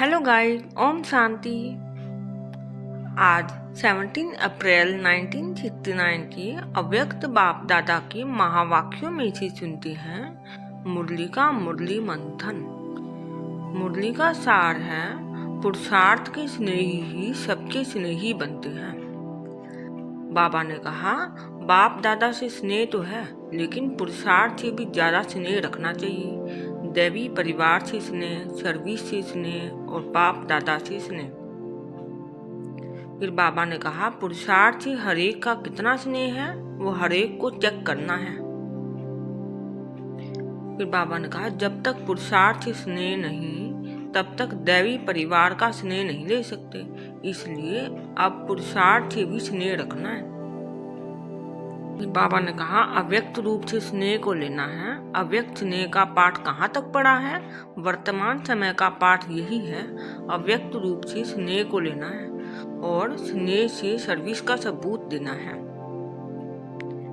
Hello guys, Om Shanti. आज 17 अप्रैल 1969 की अव्यक्त बाप दादा के महावाक्यों में से सुनते हैं मुरली का मुरली मंथन। मुरली का सार है, पुरुषार्थ के स्नेही ही सबके स्नेही बनते हैं। बाबा ने कहा, बाप दादा से स्नेह तो है, लेकिन पुरुषार्थ से भी ज्यादा स्नेह रखना चाहिए। दैवी परिवार से स्नेह, सर्विस से स्नेह और बाप दादा से स्नेह। फिर बाबा ने कहा, पुरुषार्थ से हरेक का कितना स्नेह है वो हरेक को चेक करना है। फिर बाबा ने कहा, जब तक पुरुषार्थ से स्नेह नहीं तब तक दैवी परिवार का स्नेह नहीं ले सकते, इसलिए अब पुरुषार्थ से भी स्नेह रखना है। बाबा ने कहा, अव्यक्त रूप से स्नेह को लेना है। अव्यक्त स्नेह का पाठ कहाँ तक पढ़ा है? वर्तमान समय का पाठ यही है, अव्यक्त रूप से स्नेह को लेना है और स्नेह से सर्विस का सबूत देना है।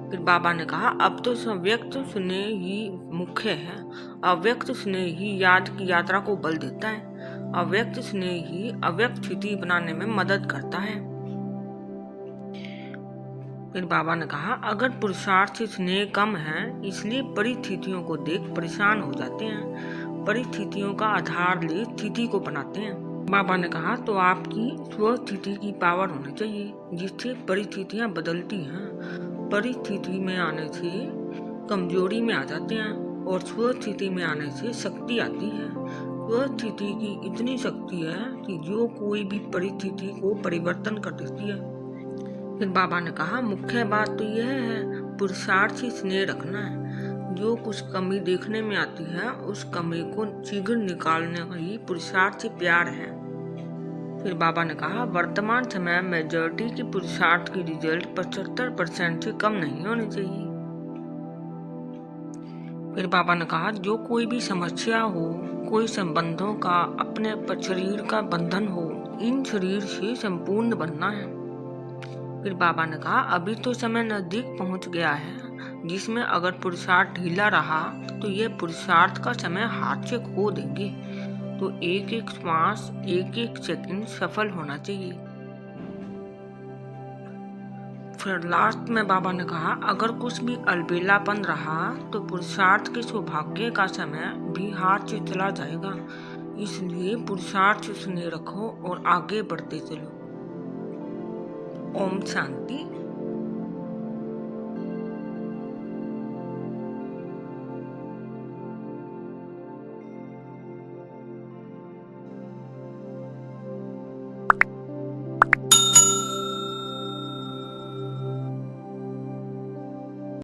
फिर बाबा ने कहा, अब तो अव्यक्त स्नेह ही मुख्य है। अव्यक्त स्नेह ही याद की यात्रा को बल देता है। अव्यक्त स्नेह ही अव्यक्त स्थिति बनाने में मदद करता है। फिर बाबा ने कहा, अगर पुरुषार्थ से स्नेह कम है इसलिए परिस्थितियों को देख परेशान हो जाते हैं, परिस्थितियों का आधार ले स्थिति को बनाते हैं। बाबा ने कहा, तो आपकी स्वस्थिति की पावर होनी चाहिए जिससे परिस्थितियां बदलती हैं। परिस्थिति में आने से कमजोरी में आ जाते हैं और स्वस्थिति में आने से शक्ति आती है। स्वस्थिति की इतनी शक्ति है कि जो कोई भी परिस्थिति को परिवर्तन कर देती है। फिर बाबा ने कहा, मुख्य बात तो यह है, पुरुषार्थ से स्नेह रखना है। जो कुछ कमी देखने में आती है उस कमी को शीघ्र निकालने का ही पुरुषार्थ से प्यार है। फिर बाबा ने कहा, वर्तमान समय मेजॉरिटी के पुरुषार्थ की रिजल्ट 75% से कम नहीं होनी चाहिए। फिर बाबा ने कहा, जो कोई भी समस्या हो, कोई संबंधों का, अपने शरीर का बंधन हो, इन शरीर से संपूर्ण बनना है। फिर बाबा ने कहा, अभी तो समय नजदीक पहुंच गया है जिसमें अगर पुरुषार्थ ढीला रहा तो ये पुरुषार्थ का समय हाथ से खो देंगे। तो एक एक श्वास, एक एक सेकंड सफल होना चाहिए। फिर लास्ट में बाबा ने कहा, अगर कुछ भी अलबेलापन रहा तो पुरुषार्थ के सौभाग्य का समय भी हाथ से चला जाएगा। इसलिए पुरुषार्थ से स्नेह रखो और आगे बढ़ते चलो। ओम शांति।